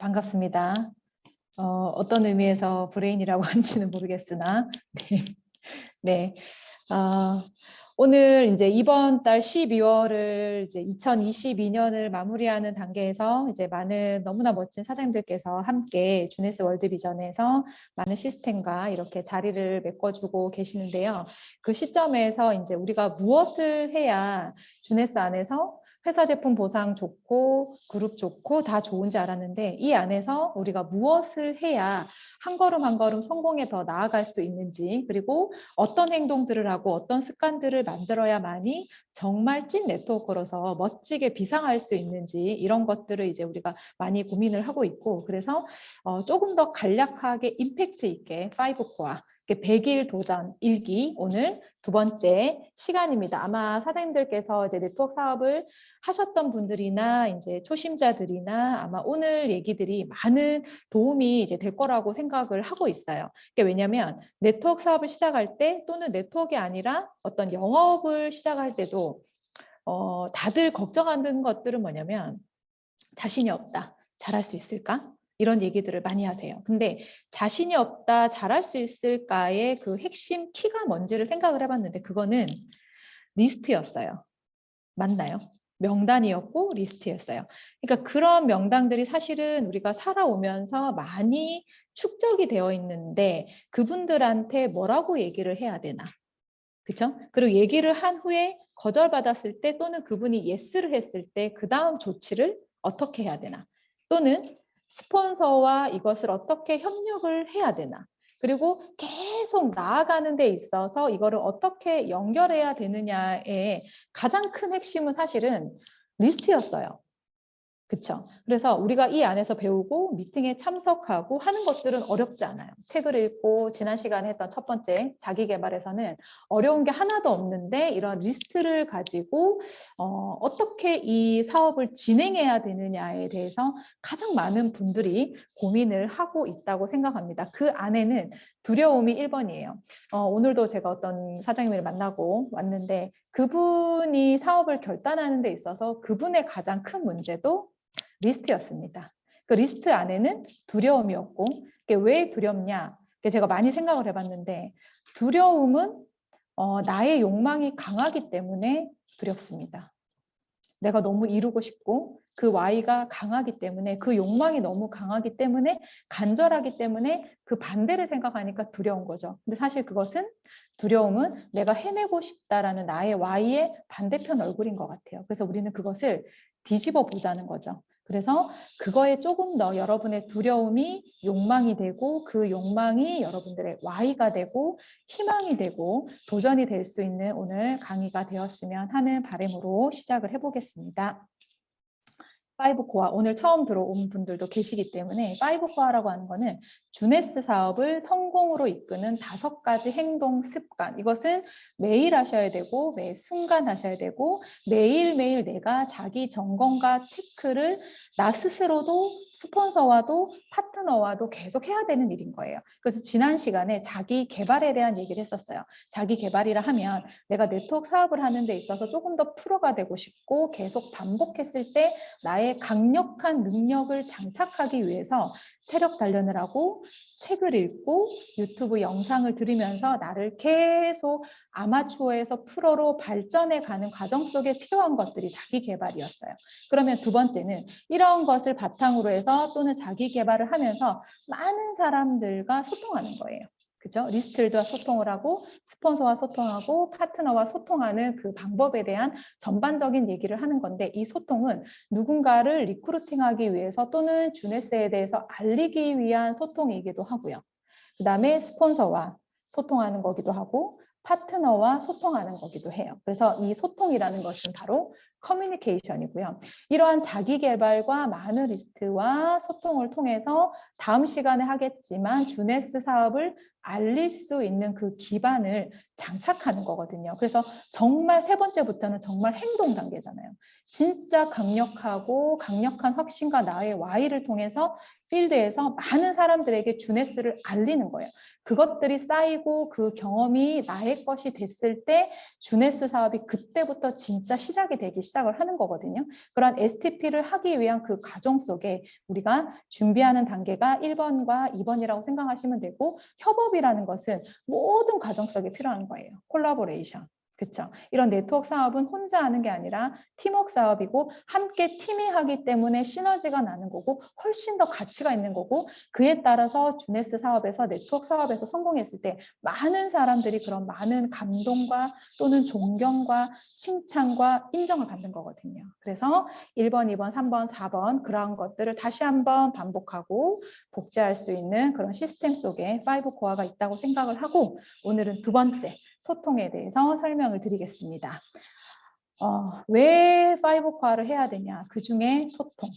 반갑습니다. 어떤 의미에서 브레인이라고 하는지는 모르겠으나, 네. 네. 오늘 이제 이번 달 12월을 이제 2022년을 마무리하는 단계에서 이제 많은 너무나 멋진 사장님들께서 함께 주네스 월드비전에서 많은 시스템과 이렇게 자리를 메꿔주고 계시는데요. 그 시점에서 이제 우리가 무엇을 해야 주네스 안에서 회사 제품 보상 좋고 그룹 좋고 다 좋은지 알았는데, 이 안에서 우리가 무엇을 해야 한 걸음 한 걸음 성공에 더 나아갈 수 있는지, 그리고 어떤 행동들을 하고 어떤 습관들을 만들어야만이 정말 찐 네트워커로서 멋지게 비상할 수 있는지, 이런 것들을 이제 우리가 많이 고민을 하고 있고, 그래서 조금 더 간략하게 임팩트 있게 5코어 100일 도전 일기, 오늘 두 번째 시간입니다. 아마 사장님들께서 이제 네트워크 사업을 하셨던 분들이나 이제 초심자들이나 아마 오늘 얘기들이 많은 도움이 이제 될 거라고 생각을 하고 있어요. 왜냐하면 네트워크 사업을 시작할 때, 또는 네트워크가 아니라 어떤 영업을 시작할 때도 다들 걱정하는 것들은 뭐냐면 자신이 없다, 잘할 수 있을까? 이런 얘기들을 많이 하세요. 근데 자신이 없다, 잘할 수 있을까의 그 핵심 키가 뭔지를 생각을 해봤는데, 그거는 리스트였어요. 맞나요? 명단이었고 리스트였어요. 그러니까 그런 명단들이 사실은 우리가 살아오면서 많이 축적이 되어 있는데, 그분들한테 뭐라고 얘기를 해야 되나? 그렇죠? 그리고 얘기를 한 후에 거절받았을 때, 또는 그분이 예스를 했을 때 그 다음 조치를 어떻게 해야 되나? 또는 스폰서와 이것을 어떻게 협력을 해야 되나? 그리고 계속 나아가는 데 있어서 이거를 어떻게 연결해야 되느냐의 가장 큰 핵심은 사실은 리스트였어요. 그렇죠. 그래서 우리가 이 안에서 배우고 미팅에 참석하고 하는 것들은 어렵지 않아요. 책을 읽고 지난 시간에 했던 첫 번째 자기 개발에서는 어려운 게 하나도 없는데, 이런 리스트를 가지고 어떻게 이 사업을 진행해야 되느냐에 대해서 가장 많은 분들이 고민을 하고 있다고 생각합니다. 그 안에는 두려움이 1번이에요. 오늘도 제가 어떤 사장님을 만나고 왔는데, 그분이 사업을 결단하는 데 있어서 그분의 가장 큰 문제도 리스트였습니다. 그 리스트 안에는 두려움이었고, 왜 두렵냐? 제가 많이 생각을 해봤는데, 두려움은 나의 욕망이 강하기 때문에 두렵습니다. 내가 너무 이루고 싶고 그 Y가 강하기 때문에, 그 욕망이 너무 강하기 때문에, 간절하기 때문에 그 반대를 생각하니까 두려운 거죠. 근데 사실 그것은, 두려움은 내가 해내고 싶다라는 나의 Y의 반대편 얼굴인 것 같아요. 그래서 우리는 그것을 뒤집어 보자는 거죠. 그래서 그거에 조금 더 여러분의 두려움이 욕망이 되고, 그 욕망이 여러분들의 Y가 되고 희망이 되고 도전이 될 수 있는 오늘 강의가 되었으면 하는 바람으로 시작을 해보겠습니다. 5코어, 오늘 처음 들어온 분들도 계시기 때문에 5코어라고 하는 거는 주네스 사업을 성공으로 이끄는 5가지 행동 습관, 이것은 매일 하셔야 되고 매 순간 하셔야 되고, 매일매일 내가 자기 점검과 체크를 나 스스로도 스폰서와도 파트너와도 계속 해야 되는 일인 거예요. 그래서 지난 시간에 자기 개발에 대한 얘기를 했었어요. 자기 개발이라 하면 내가 네트워크 사업을 하는 데 있어서 조금 더 프로가 되고 싶고, 계속 반복했을 때 나의 강력한 능력을 장착하기 위해서 체력 단련을 하고 책을 읽고 유튜브 영상을 들으면서 나를 계속 아마추어에서 프로로 발전해 가는 과정 속에 필요한 것들이 자기 개발이었어요. 그러면 두 번째는 이런 것을 바탕으로 해서, 또는 자기 개발을 하면서 많은 사람들과 소통하는 거예요. 그죠? 리스트들과 소통을 하고 스폰서와 소통하고 파트너와 소통하는 그 방법에 대한 전반적인 얘기를 하는 건데, 이 소통은 누군가를 리크루팅하기 위해서 또는 주네스에 대해서 알리기 위한 소통이기도 하고요. 그 다음에 스폰서와 소통하는 거기도 하고 파트너와 소통하는 거기도 해요. 그래서 이 소통이라는 것은 바로 커뮤니케이션이고요. 이러한 자기 개발과 많은 리스트와 소통을 통해서 다음 시간에 하겠지만 주네스 사업을 알릴 수 있는 그 기반을 장착하는 거거든요. 그래서 정말 세 번째부터는 정말 행동 단계잖아요. 진짜 강력한 확신과 나의 Y를 통해서 필드에서 많은 사람들에게 주네스를 알리는 거예요. 그것들이 쌓이고 그 경험이 나의 것이 됐을 때 주네스 사업이 그때부터 진짜 시작이 되기 시작을 하는 거거든요. 그런 STP를 하기 위한 그 과정 속에 우리가 준비하는 단계가 1번과 2번이라고 생각하시면 되고, 협업이라는 것은 모든 과정 속에 필요한 거예요. 콜라보레이션. 그렇죠. 이런 네트워크 사업은 혼자 하는 게 아니라 팀워크 사업이고, 함께 팀이 하기 때문에 시너지가 나는 거고 훨씬 더 가치가 있는 거고, 그에 따라서 주네스 사업에서 네트워크 사업에서 성공했을 때 많은 사람들이 그런 많은 감동과 또는 존경과 칭찬과 인정을 받는 거거든요. 그래서 1번, 2번, 3번, 4번 그러한 것들을 다시 한번 반복하고 복제할 수 있는 그런 시스템 속에 5코어가 있다고 생각을 하고, 오늘은 두 번째 소통에 대해서 설명을 드리겠습니다. 왜 5코어를 해야 되냐? 그 중에 소통.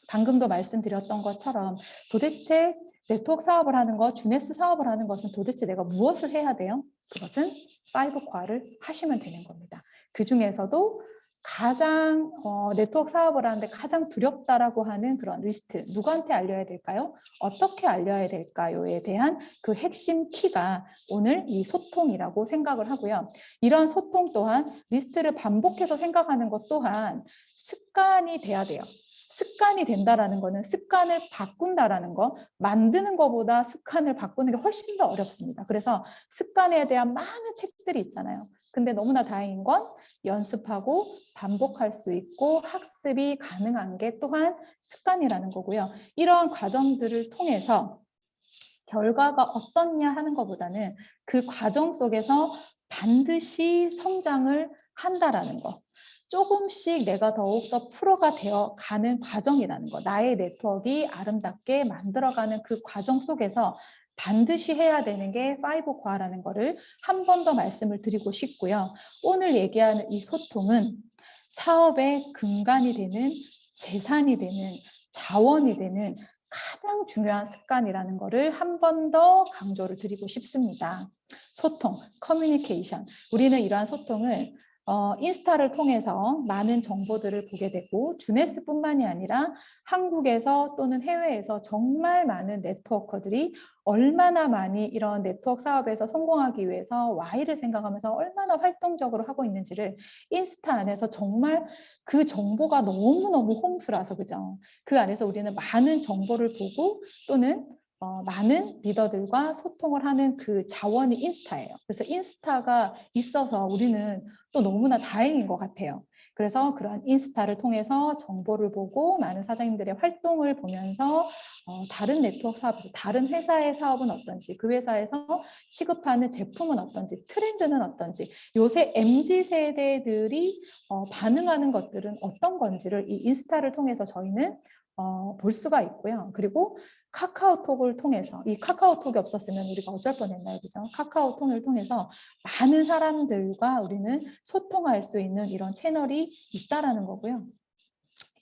방금도 말씀드렸던 것처럼 도대체 네트워크 사업을 하는 것, 주네스 사업을 하는 것은 도대체 내가 무엇을 해야 돼요? 그것은 5코어를 하시면 되는 겁니다. 그 중에서도 가장 네트워크 사업을 하는데 가장 두렵다라고 하는 그런 리스트, 누구한테 알려야 될까요? 어떻게 알려야 될까요?에 대한 그 핵심 키가 오늘 이 소통이라고 생각을 하고요. 이러한 소통 또한 리스트를 반복해서 생각하는 것 또한 습관이 돼야 돼요. 습관이 된다라는 거는 습관을 바꾼다라는 거, 만드는 것보다 습관을 바꾸는 게 훨씬 더 어렵습니다. 그래서 습관에 대한 많은 책들이 있잖아요. 근데 너무나 다행인 건 연습하고 반복할 수 있고 학습이 가능한 게 또한 습관이라는 거고요. 이러한 과정들을 통해서 결과가 어떻냐 하는 것보다는 그 과정 속에서 반드시 성장을 한다라는 거. 조금씩 내가 더욱더 프로가 되어 가는 과정이라는 거. 나의 네트워크가 아름답게 만들어가는 그 과정 속에서 반드시 해야 되는 게 5코어라는 거를 한 번 더 말씀을 드리고 싶고요. 오늘 얘기하는 이 소통은 사업의 근간이 되는, 재산이 되는, 자원이 되는 가장 중요한 습관이라는 거를 한 번 더 강조를 드리고 싶습니다. 소통, 커뮤니케이션. 우리는 이러한 소통을 인스타를 통해서 많은 정보들을 보게 되고, 주네스뿐만이 아니라 한국에서 또는 해외에서 정말 많은 네트워커들이 얼마나 많이 이런 네트워크 사업에서 성공하기 위해서 Y를 생각하면서 얼마나 활동적으로 하고 있는지를 인스타 안에서 정말 그 정보가 너무너무 홍수라서, 그죠? 그 안에서 우리는 많은 정보를 보고 또는 많은 리더들과 소통을 하는 그 자원이 인스타예요. 그래서 인스타가 있어서 우리는 또 너무나 다행인 것 같아요. 그래서 그런 인스타를 통해서 정보를 보고 많은 사장님들의 활동을 보면서 다른 네트워크 사업에서 다른 회사의 사업은 어떤지, 그 회사에서 취급하는 제품은 어떤지, 트렌드는 어떤지, 요새 MZ세대들이 반응하는 것들은 어떤 건지를 이 인스타를 통해서 저희는 볼 수가 있고요. 그리고 카카오톡을 통해서, 이 카카오톡이 없었으면 우리가 어쩔 뻔했나요, 그죠? 카카오톡을 통해서 많은 사람들과 우리는 소통할 수 있는 이런 채널이 있다라는 거고요.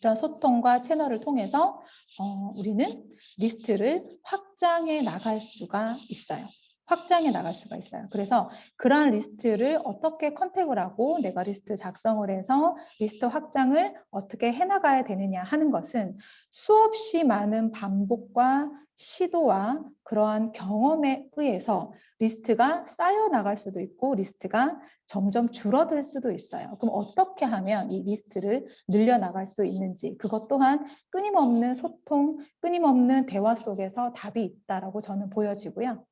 이런 소통과 채널을 통해서 우리는 리스트를 확장해 나갈 수가 있어요. 확장해 나갈 수가 있어요. 그래서 그러한 리스트를 어떻게 컨택을 하고 내가 리스트 작성을 해서 리스트 확장을 어떻게 해나가야 되느냐 하는 것은 수없이 많은 반복과 시도와 그러한 경험에 의해서 리스트가 쌓여 나갈 수도 있고 리스트가 점점 줄어들 수도 있어요. 그럼 어떻게 하면 이 리스트를 늘려나갈 수 있는지, 그것 또한 끊임없는 소통, 끊임없는 대화 속에서 답이 있다라고 저는 보여지고요.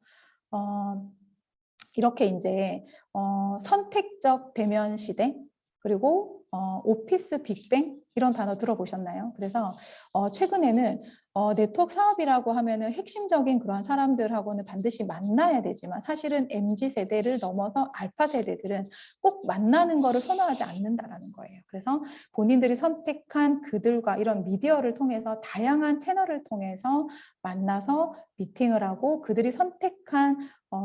이렇게 이제 선택적 대면 시대, 그리고 오피스 빅뱅 이런 단어 들어보셨나요? 그래서 최근에는 네트워크 사업이라고 하면은 핵심적인 그런 사람들하고는 반드시 만나야 되지만 사실은 MZ 세대를 넘어서 알파 세대들은 꼭 만나는 거를 선호하지 않는다라는 거예요. 그래서 본인들이 선택한 그들과 이런 미디어를 통해서 다양한 채널을 통해서 만나서 미팅을 하고 그들이 선택한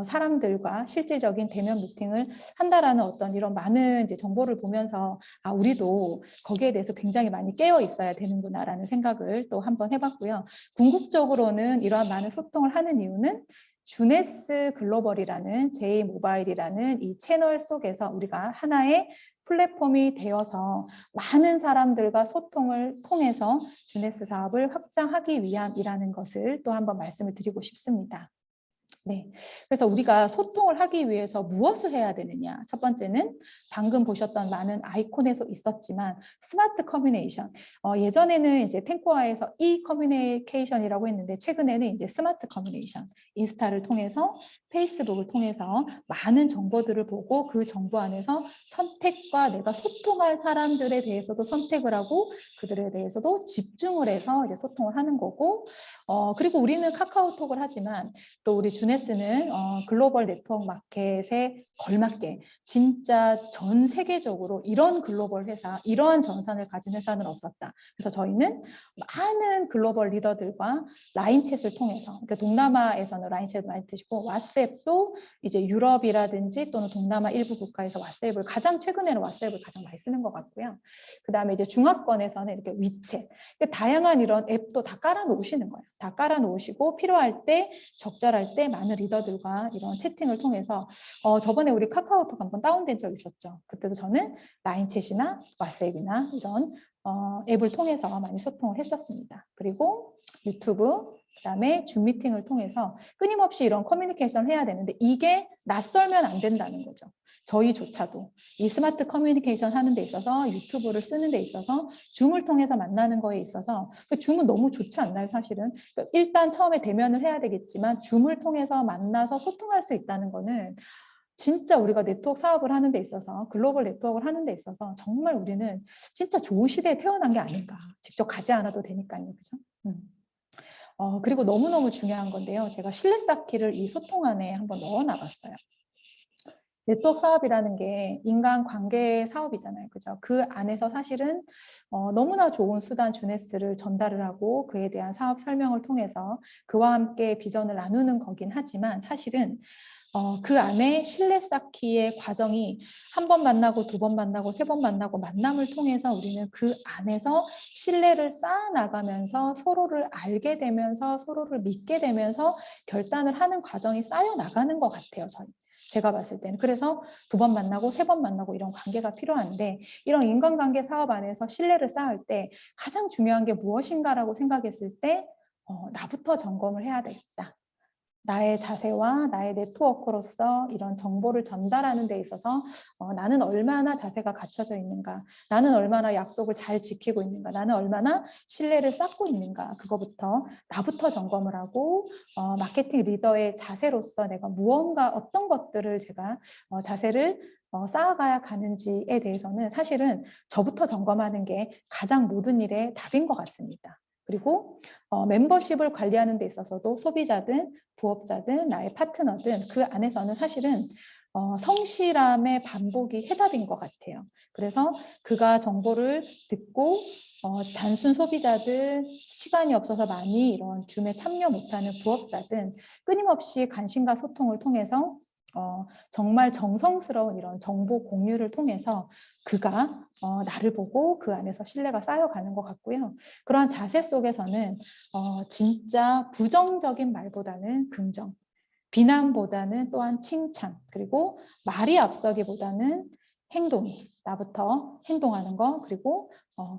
사람들과 실질적인 대면 미팅을 한다라는 어떤 이런 많은 이제 정보를 보면서 우리도 거기에 대해서 굉장히 많이 깨어 있어야 되는구나라는 생각을 또 한번 해봤고요. 궁극적으로는 이러한 많은 소통을 하는 이유는 주네스 글로벌이라는 J 모바일이라는 이 채널 속에서 우리가 하나의 플랫폼이 되어서 많은 사람들과 소통을 통해서 주네스 사업을 확장하기 위함이라는 것을 또 한번 말씀을 드리고 싶습니다. 네, 그래서 우리가 소통을 하기 위해서 무엇을 해야 되느냐? 첫 번째는 방금 보셨던 많은 아이콘에서 있었지만 스마트 커뮤니케이션. 예전에는 이제 탱코아에서 이 커뮤니케이션이라고 했는데 최근에는 이제 스마트 커뮤니케이션. 인스타를 통해서 페이스북을 통해서 많은 정보들을 보고 그 정보 안에서 선택과 내가 소통할 사람들에 대해서도 선택을 하고 그들에 대해서도 집중을 해서 이제 소통을 하는 거고 그리고 우리는 카카오톡을 하지만 또 우리 주네스는 글로벌 네트워크 마켓에 걸맞게 진짜 전 세계적으로 이런 글로벌 회사, 이러한 전산을 가진 회사는 없었다. 그래서 저희는 많은 글로벌 리더들과 라인 챗을 통해서, 그러니까 동남아에서는 라인 챗을 많이 쓰시고 왓츠앱도 이제 유럽이라든지 또는 동남아 일부 국가에서 왓츠앱을 최근에는 왓츠앱을 가장 많이 쓰는 것 같고요. 그 다음에 이제 중화권에서는 이렇게 위챗, 그러니까 다양한 이런 앱도 다 깔아놓으시는 거예요. 다 깔아놓으시고 필요할 때 적절할 때 많은 리더들과 이런 채팅을 통해서 저번에 우리 카카오톡 한번 다운된 적 있었죠. 그때도 저는 라인챗이나 왓츠앱이나 이런 앱을 통해서 많이 소통을 했었습니다. 그리고 유튜브, 그다음에 줌 미팅을 통해서 끊임없이 이런 커뮤니케이션을 해야 되는데 이게 낯설면 안 된다는 거죠. 저희조차도 이 스마트 커뮤니케이션 하는 데 있어서 유튜브를 쓰는 데 있어서 줌을 통해서 만나는 거에 있어서 줌은 너무 좋지 않나요, 사실은? 일단 처음에 대면을 해야 되겠지만 줌을 통해서 만나서 소통할 수 있다는 거는 진짜 우리가 네트워크 사업을 하는 데 있어서 글로벌 네트워크를 하는 데 있어서 정말 우리는 진짜 좋은 시대에 태어난 게 아닌가. 직접 가지 않아도 되니까요. 그죠? 그리고 너무너무 중요한 건데요. 제가 실내 쌓기를 이 소통 안에 한번 넣어 나갔어요. 네트워크 사업이라는 게 인간관계 사업이잖아요. 그죠? 그 안에서 사실은 너무나 좋은 수단 주네스를 전달을 하고 그에 대한 사업 설명을 통해서 그와 함께 비전을 나누는 거긴 하지만 사실은 그 안에 신뢰 쌓기의 과정이 한 번 만나고 두 번 만나고 세 번 만나고 만남을 통해서 우리는 그 안에서 신뢰를 쌓아나가면서 서로를 알게 되면서 서로를 믿게 되면서 결단을 하는 과정이 쌓여 나가는 것 같아요. 제가 봤을 때는. 그래서 두 번 만나고 세 번 만나고 이런 관계가 필요한데 이런 인간관계 사업 안에서 신뢰를 쌓을 때 가장 중요한 게 무엇인가라고 생각했을 때 나부터 점검을 해야 되겠다. 나의 자세와 나의 네트워크로서 이런 정보를 전달하는 데 있어서 나는 얼마나 자세가 갖춰져 있는가, 나는 얼마나 약속을 잘 지키고 있는가, 나는 얼마나 신뢰를 쌓고 있는가, 그거부터 나부터 점검을 하고 마케팅 리더의 자세로서 내가 무언가 어떤 것들을 제가 자세를 쌓아가야 가는지에 대해서는 사실은 저부터 점검하는 게 가장 모든 일의 답인 것 같습니다. 그리고 멤버십을 관리하는 데 있어서도 소비자든 부업자든 나의 파트너든 그 안에서는 사실은 성실함의 반복이 해답인 것 같아요. 그래서 그가 정보를 듣고 단순 소비자든 시간이 없어서 많이 이런 줌에 참여 못하는 부업자든 끊임없이 관심과 소통을 통해서 정말 정성스러운 이런 정보 공유를 통해서 그가 나를 보고 그 안에서 신뢰가 쌓여가는 것 같고요. 그러한 자세 속에서는 진짜 부정적인 말보다는 긍정, 비난보다는 또한 칭찬, 그리고 말이 앞서기보다는 행동, 나부터 행동하는 거, 그리고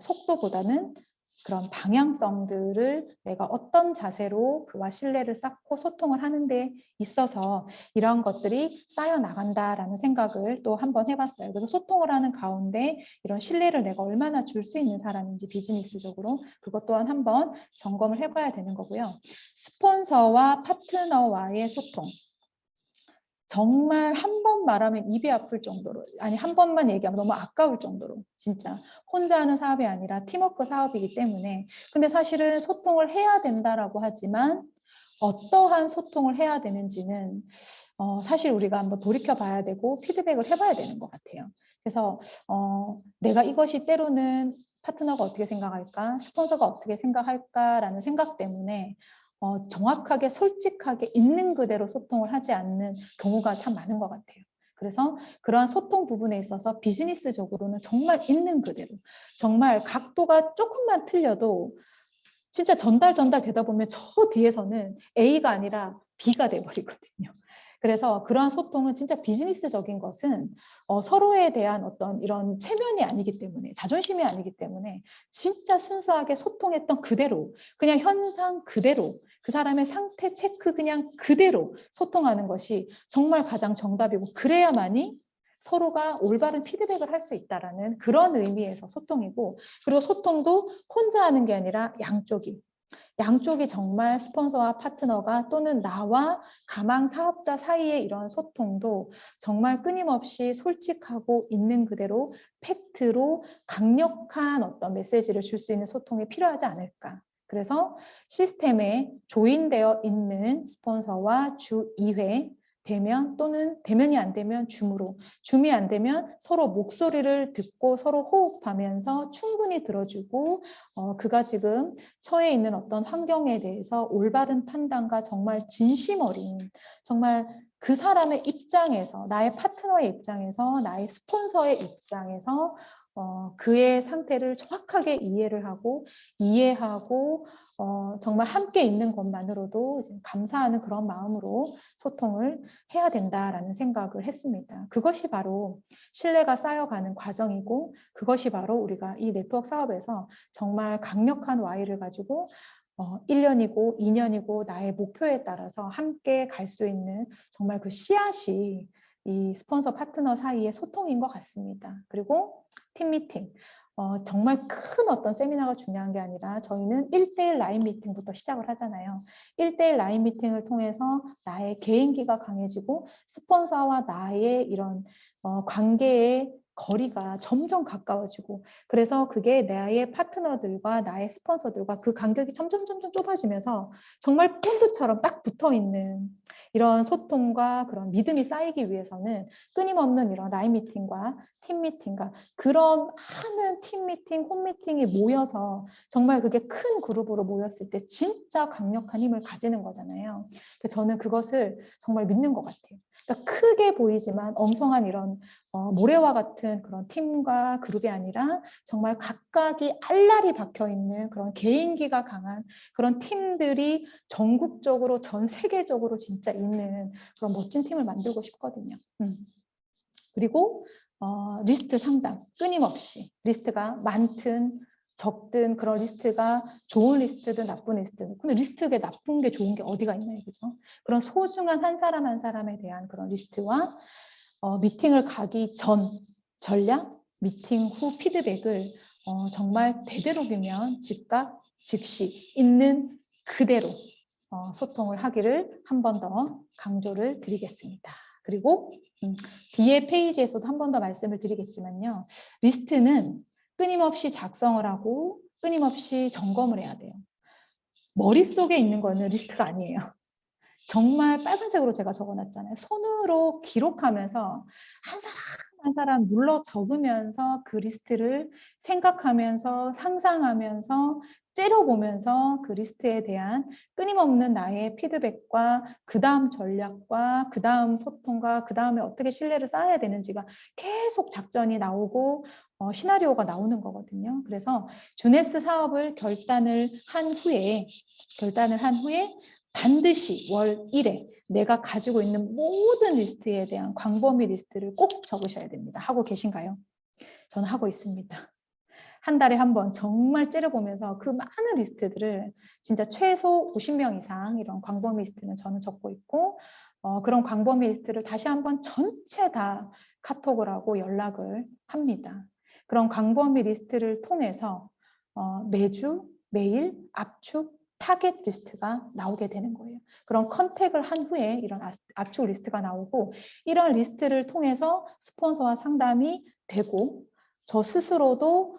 속도보다는 그런 방향성들을 내가 어떤 자세로 그와 신뢰를 쌓고 소통을 하는 데 있어서 이런 것들이 쌓여 나간다라는 생각을 또 한번 해봤어요. 그래서 소통을 하는 가운데 이런 신뢰를 내가 얼마나 줄 수 있는 사람인지 비즈니스적으로 그것 또한 한번 점검을 해봐야 되는 거고요. 스폰서와 파트너와의 소통. 정말 한 번 말하면 입이 아플 정도로, 아니 한 번만 얘기하면 너무 아까울 정도로 진짜 혼자 하는 사업이 아니라 팀워크 사업이기 때문에 근데 사실은 소통을 해야 된다라고 하지만 어떠한 소통을 해야 되는지는 사실 우리가 한번 돌이켜 봐야 되고 피드백을 해봐야 되는 것 같아요. 그래서 내가 이것이 때로는 파트너가 어떻게 생각할까, 스폰서가 어떻게 생각할까라는 생각 때문에 정확하게 솔직하게 있는 그대로 소통을 하지 않는 경우가 참 많은 것 같아요. 그래서 그러한 소통 부분에 있어서 비즈니스적으로는 정말 있는 그대로 정말 각도가 조금만 틀려도 진짜 전달 되다 보면 저 뒤에서는 A가 아니라 B가 돼버리거든요. 그래서 그러한 소통은 진짜 비즈니스적인 것은 서로에 대한 어떤 이런 체면이 아니기 때문에, 자존심이 아니기 때문에 진짜 순수하게 소통했던 그대로, 그냥 현상 그대로, 그 사람의 상태 체크 그냥 그대로 소통하는 것이 정말 가장 정답이고, 그래야만이 서로가 올바른 피드백을 할 수 있다라는 그런 의미에서 소통이고, 그리고 소통도 혼자 하는 게 아니라 양쪽이 정말 스폰서와 파트너가 또는 나와 가망 사업자 사이의 이런 소통도 정말 끊임없이 솔직하고 있는 그대로 팩트로 강력한 어떤 메시지를 줄 수 있는 소통이 필요하지 않을까. 그래서 시스템에 조인되어 있는 스폰서와 주 2회 대면 또는 대면이 안 되면 줌으로, 줌이 안 되면 서로 목소리를 듣고 서로 호흡하면서 충분히 들어주고 그가 지금 처해 있는 어떤 환경에 대해서 올바른 판단과 정말 진심 어린, 정말 그 사람의 입장에서, 나의 파트너의 입장에서, 나의 스폰서의 입장에서 그의 상태를 정확하게 이해하고 정말 함께 있는 것만으로도 이제 감사하는 그런 마음으로 소통을 해야 된다라는 생각을 했습니다. 그것이 바로 신뢰가 쌓여가는 과정이고, 그것이 바로 우리가 이 네트워크 사업에서 정말 강력한 Y를 가지고 1년이고 2년이고 나의 목표에 따라서 함께 갈 수 있는 정말 그 씨앗이 이 스폰서 파트너 사이의 소통인 것 같습니다. 그리고 팀 미팅. 정말 큰 어떤 세미나가 중요한 게 아니라 저희는 1대1 라인 미팅부터 시작을 하잖아요. 1대1 라인 미팅을 통해서 나의 개인기가 강해지고 스폰서와 나의 이런 관계의 거리가 점점 가까워지고, 그래서 그게 나의 파트너들과 나의 스폰서들과 그 간격이 점점 좁아지면서 정말 본드처럼 딱 붙어 있는 이런 소통과 그런 믿음이 쌓이기 위해서는 끊임없는 이런 라인 미팅과 팀 미팅과 그런 많은 팀 미팅, 홈 미팅이 모여서 정말 그게 큰 그룹으로 모였을 때 진짜 강력한 힘을 가지는 거잖아요. 저는 그것을 정말 믿는 것 같아요. 그러니까 크게 보이지만 엉성한 이런 모래와 같은 그런 팀과 그룹이 아니라 정말 각각이 알알이 박혀 있는 그런 개인기가 강한 그런 팀들이 전국적으로 전 세계적으로 진짜 있는 그런 멋진 팀을 만들고 싶거든요. 그리고 리스트 상담 끊임없이, 리스트가 많든 적든 그런 리스트가 좋은 리스트든 나쁜 리스트든, 근데 리스트에 나쁜 게 좋은 게 어디가 있나요, 그죠? 그런 소중한 한 사람 한 사람에 대한 그런 리스트와 미팅을 가기 전 전략, 미팅 후 피드백을 정말 되도록이면 즉각 즉시 있는 그대로 소통을 하기를 한 번 더 강조를 드리겠습니다. 그리고 뒤에 페이지에서도 한 번 더 말씀을 드리겠지만요. 리스트는 끊임없이 작성을 하고 끊임없이 점검을 해야 돼요. 머릿속에 있는 거는 리스트가 아니에요. 정말 빨간색으로 제가 적어놨잖아요. 손으로 기록하면서 한 사람 한 사람 눌러 적으면서 그 리스트를 생각하면서 상상하면서 째려보면서 그 리스트에 대한 끊임없는 나의 피드백과 그 다음 전략과 그 다음 소통과 그 다음에 어떻게 신뢰를 쌓아야 되는지가 계속 작전이 나오고 시나리오가 나오는 거거든요. 그래서 주네스 사업을 결단을 한 후에 반드시 월 1회 내가 가지고 있는 모든 리스트에 대한 광범위 리스트를 꼭 적으셔야 됩니다. 하고 계신가요? 저는 하고 있습니다. 한 달에 한 번 정말 째려보면서 그 많은 리스트들을 진짜 최소 50명 이상 이런 광범위 리스트는 저는 적고 있고, 그런 광범위 리스트를 다시 한번 전체 다 카톡을 하고 연락을 합니다. 그런 광범위 리스트를 통해서 매주 매일 압축 타겟 리스트가 나오게 되는 거예요. 그런 컨택을 한 후에 이런 압축 리스트가 나오고, 이런 리스트를 통해서 스폰서와 상담이 되고, 저 스스로도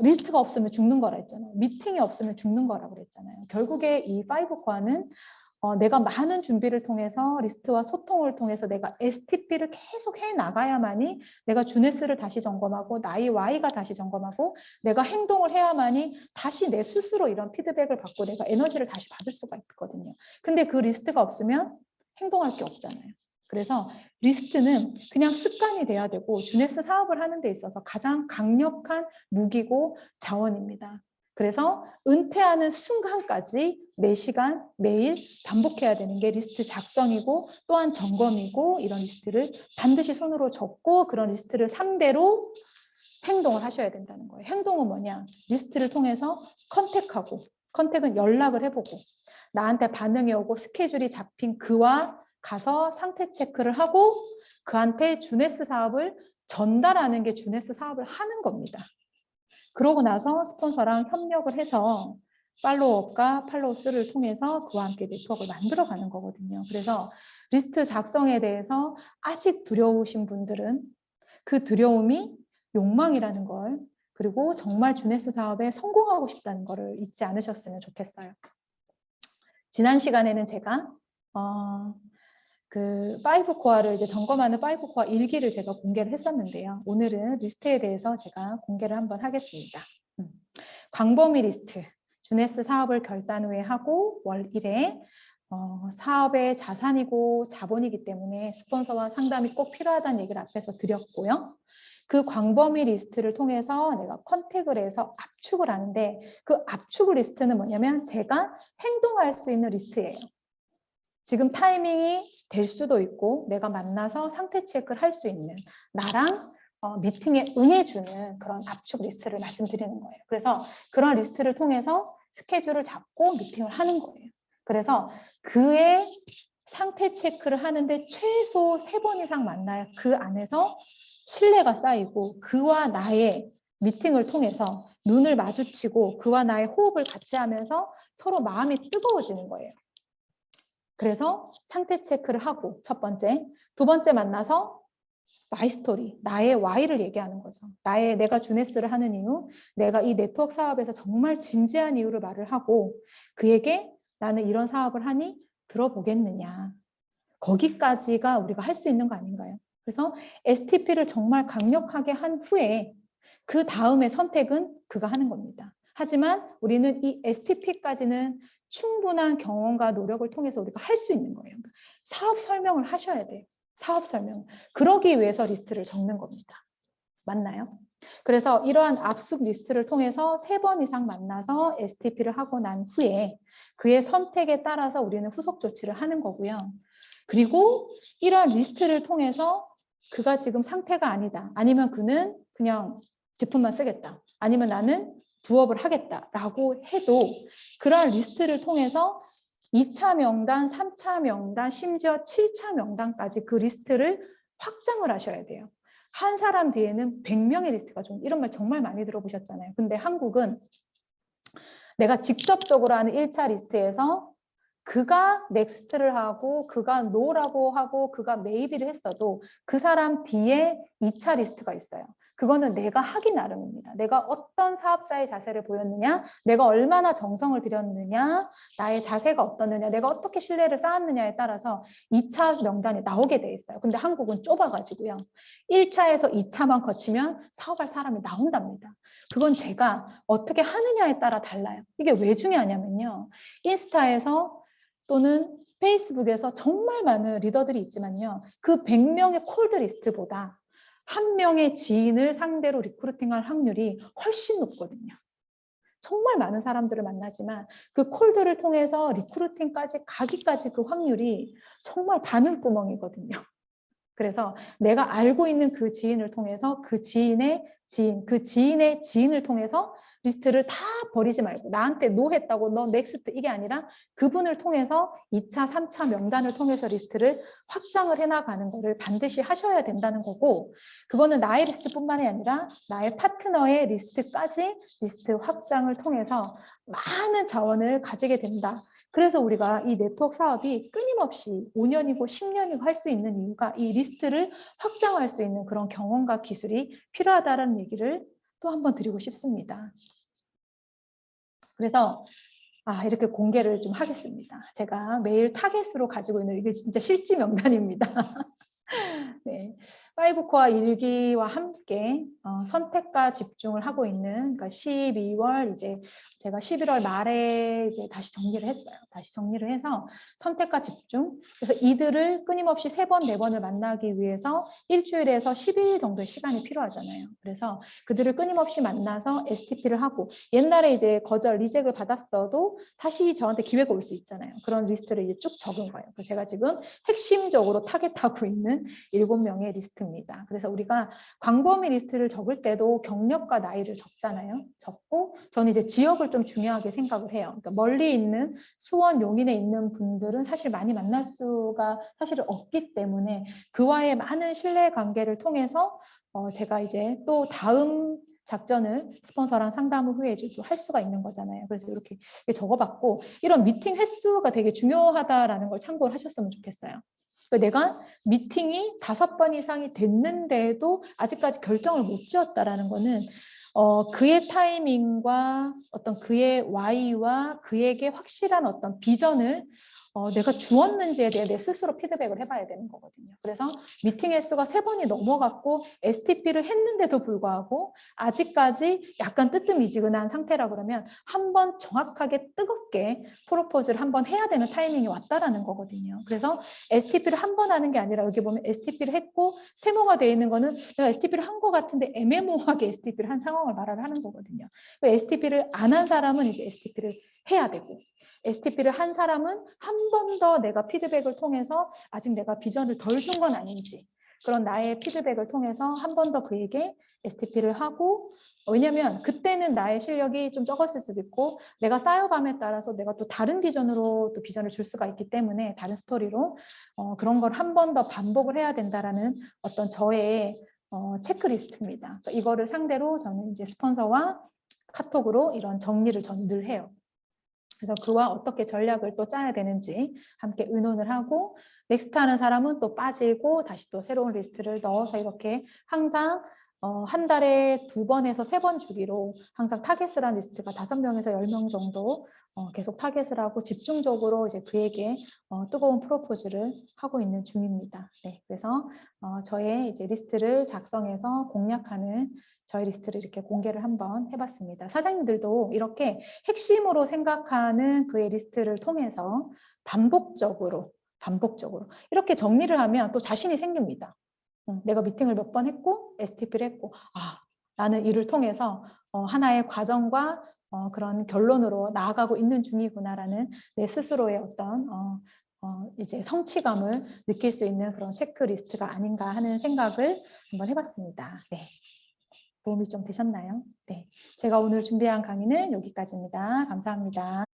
리스트가 없으면 죽는 거라 했잖아요. 미팅이 없으면 죽는 거라 그랬잖아요. 결국에 이 5코어는 내가 많은 준비를 통해서 리스트와 소통을 통해서 내가 STP를 계속 해 나가야만이 내가 주네스를 다시 점검하고 나의 Y가 다시 점검하고 내가 행동을 해야만이 다시 내 스스로 이런 피드백을 받고 내가 에너지를 다시 받을 수가 있거든요. 근데 그 리스트가 없으면 행동할 게 없잖아요. 그래서 리스트는 그냥 습관이 돼야 되고 주네스 사업을 하는 데 있어서 가장 강력한 무기고 자원입니다. 그래서 은퇴하는 순간까지 매시간 매일 반복해야 되는 게 리스트 작성이고 또한 점검이고 이런 리스트를 반드시 손으로 적고 그런 리스트를 상대로 행동을 하셔야 된다는 거예요. 행동은 뭐냐? 리스트를 통해서 컨택하고 컨택은 연락을 해보고 나한테 반응이 오고 스케줄이 잡힌 그와 가서 상태 체크를 하고 그한테 주네스 사업을 전달하는 게 주네스 사업을 하는 겁니다. 그러고 나서 스폰서랑 협력을 해서 팔로우업과 팔로우스를 통해서 그와 함께 네트워크를 만들어가는 거거든요. 그래서 리스트 작성에 대해서 아직 두려우신 분들은 그 두려움이 욕망이라는 걸 그리고 정말 주네스 사업에 성공하고 싶다는 거를 잊지 않으셨으면 좋겠어요. 지난 시간에는 제가 그 5코어를 이제 점검하는 5코어 일기를 제가 공개를 했었는데요. 오늘은 리스트에 대해서 제가 공개를 한번 하겠습니다. 광범위 리스트, 주네스 사업을 결단 후에 하고 월 1회 사업의 자산이고 자본이기 때문에 스폰서와 상담이 꼭 필요하다는 얘기를 앞에서 드렸고요. 그 광범위 리스트를 통해서 내가 컨택을 해서 압축을 하는데 그 압축 리스트는 뭐냐면 제가 행동할 수 있는 리스트예요. 지금 타이밍이 될 수도 있고 내가 만나서 상태 체크를 할 수 있는 나랑 미팅에 응해주는 그런 압축 리스트를 말씀드리는 거예요. 그래서 그런 리스트를 통해서 스케줄을 잡고 미팅을 하는 거예요. 그래서 그의 상태 체크를 하는데 최소 3번 이상 만나야 그 안에서 신뢰가 쌓이고 그와 나의 미팅을 통해서 눈을 마주치고 그와 나의 호흡을 같이 하면서 서로 마음이 뜨거워지는 거예요. 그래서 상태 체크를 하고 첫 번째, 두 번째 만나서 마이 스토리, 나의 Y를 얘기하는 거죠. 내가 주네스를 하는 이유, 내가 이 네트워크 사업에서 정말 진지한 이유를 말을 하고 그에게 나는 이런 사업을 하니 들어보겠느냐. 거기까지가 우리가 할 수 있는 거 아닌가요? 그래서 STP를 정말 강력하게 한 후에 그 다음에 선택은 그가 하는 겁니다. 하지만 우리는 이 STP까지는 충분한 경험과 노력을 통해서 우리가 할 수 있는 거예요. 사업 설명을 하셔야 돼요. 사업 설명. 그러기 위해서 리스트를 적는 겁니다. 맞나요? 그래서 이러한 압축 리스트를 통해서 3번 이상 만나서 STP를 하고 난 후에 그의 선택에 따라서 우리는 후속 조치를 하는 거고요. 그리고 이러한 리스트를 통해서 그가 지금 상태가 아니다. 아니면 그는 그냥 제품만 쓰겠다. 아니면 나는 부업을 하겠다라고 해도 그러한 리스트를 통해서 2차 명단, 3차 명단, 심지어 7차 명단까지 그 리스트를 확장을 하셔야 돼요. 한 사람 뒤에는 100명의 리스트가 좀 이런 말 정말 많이 들어보셨잖아요. 근데 한국은 내가 직접적으로 하는 1차 리스트에서 그가 넥스트를 하고 그가 노라고 하고 그가 메이비를 했어도 그 사람 뒤에 2차 리스트가 있어요. 그거는 내가 하기 나름입니다. 내가 어떤 사업자의 자세를 보였느냐, 내가 얼마나 정성을 들였느냐, 나의 자세가 어떻느냐, 내가 어떻게 신뢰를 쌓았느냐에 따라서 2차 명단이 나오게 돼 있어요. 근데 한국은 좁아가지고요. 1차에서 2차만 거치면 사업할 사람이 나온답니다. 그건 제가 어떻게 하느냐에 따라 달라요. 이게 왜 중요하냐면요. 인스타에서 또는 페이스북에서 정말 많은 리더들이 있지만요. 그 100명의 콜드 리스트보다 한 명의 지인을 상대로 리크루팅할 확률이 훨씬 높거든요. 정말 많은 사람들을 만나지만 그 콜드를 통해서 리크루팅까지 가기까지 그 확률이 정말 바늘구멍이거든요. 그래서 내가 알고 있는 그 지인을 통해서 그 지인의 지인, 그 지인의 지인을 통해서 리스트를 다 버리지 말고 나한테 노 했다고 너 넥스트 이게 아니라 그분을 통해서 2차, 3차 명단을 통해서 리스트를 확장을 해나가는 거를 반드시 하셔야 된다는 거고 그거는 나의 리스트뿐만이 아니라 나의 파트너의 리스트까지 리스트 확장을 통해서 많은 자원을 가지게 된다. 그래서 우리가 이 네트워크 사업이 끊임없이 5년이고 10년이고 할 수 있는 이유가 이 리스트를 확장할 수 있는 그런 경험과 기술이 필요하다는 얘기를 또 한 번 드리고 싶습니다. 그래서 이렇게 공개를 좀 하겠습니다. 제가 매일 타겟으로 가지고 있는 이게 진짜 실지 명단입니다. 네, 5코어 일기와 함께 선택과 집중을 하고 있는, 그러니까 12월 이제 제가 11월 말에 이제 다시 정리를 했어요. 다시 정리를 해서 선택과 집중. 그래서 이들을 끊임없이 3번, 4번을 만나기 위해서 일주일에서 10일 정도의 시간이 필요하잖아요. 그래서 그들을 끊임없이 만나서 STP를 하고, 옛날에 이제 거절, 리젝을 받았어도 다시 저한테 기회가 올 수 있잖아요. 그런 리스트를 이제 쭉 적은 거예요. 그래서 제가 지금 핵심적으로 타겟하고 있는 7명의 리스트입니다. 그래서 우리가 광범위 리스트를 적을 때도 경력과 나이를 적잖아요. 적고 저는 이제 지역을 좀 중요하게 생각을 해요. 그러니까 멀리 있는 수원, 용인에 있는 분들은 사실 많이 만날 수가 사실은 없기 때문에 그와의 많은 신뢰 관계를 통해서 제가 이제 또 다음 작전을 스폰서랑 상담 후에 또 할 수가 있는 거잖아요. 그래서 이렇게 적어봤고, 이런 미팅 횟수가 되게 중요하다라는 걸 참고를 하셨으면 좋겠어요. 그러니까 내가 미팅이 5번 이상이 됐는데도 아직까지 결정을 못 지었다라는 거는 그의 타이밍과 어떤 그의 Y와 그에게 확실한 어떤 비전을 내가 주었는지에 대해 내 스스로 피드백을 해봐야 되는 거거든요. 그래서 미팅 횟수가 3번이 넘어갔고 STP를 했는데도 불구하고 아직까지 약간 뜨뜻미지근한 상태라 그러면 한번 정확하게 뜨겁게 프로포즈를 한번 해야 되는 타이밍이 왔다라는 거거든요. 그래서 STP를 한 번 하는 게 아니라 여기 보면 STP를 했고 세모가 되어 있는 거는 내가 STP를 한 것 같은데 애매모호하게 STP를 한 상황을 말을 하는 거거든요. STP를 안 한 사람은 이제 STP를 해야 되고, STP를 한 사람은 한 번 더 내가 피드백을 통해서 아직 내가 비전을 덜 준 건 아닌지, 그런 나의 피드백을 통해서 한 번 더 그에게 STP를 하고, 왜냐면 그때는 나의 실력이 좀 적었을 수도 있고 내가 쌓여감에 따라서 내가 또 다른 비전으로 또 비전을 줄 수가 있기 때문에 다른 스토리로 그런 걸 한 번 더 반복을 해야 된다라는 어떤 저의 체크리스트입니다. 그러니까 이거를 상대로 저는 이제 스폰서와 카톡으로 이런 정리를 저는 늘 해요. 그래서 그와 어떻게 전략을 또 짜야 되는지 함께 의논을 하고, 넥스트 하는 사람은 또 빠지고 다시 또 새로운 리스트를 넣어서 이렇게 항상 한 달에 2번에서 3번 주기로 항상 타겟을 한 리스트가 5명에서 10명 정도 계속 타겟을 하고 집중적으로 이제 그에게 뜨거운 프로포즈를 하고 있는 중입니다. 네, 그래서 저의 이제 리스트를 작성해서 공략하는 저희 리스트를 이렇게 공개를 한번 해봤습니다. 사장님들도 이렇게 핵심으로 생각하는 그의 리스트를 통해서 반복적으로 이렇게 정리를 하면 또 자신이 생깁니다. 내가 미팅을 몇 번 했고 STP를 했고, 나는 이를 통해서 하나의 과정과 그런 결론으로 나아가고 있는 중이구나라는 내 스스로의 어떤 이제 성취감을 느낄 수 있는 그런 체크리스트가 아닌가 하는 생각을 한번 해봤습니다. 네. 도움이 좀 되셨나요? 네. 제가 오늘 준비한 강의는 여기까지입니다. 감사합니다.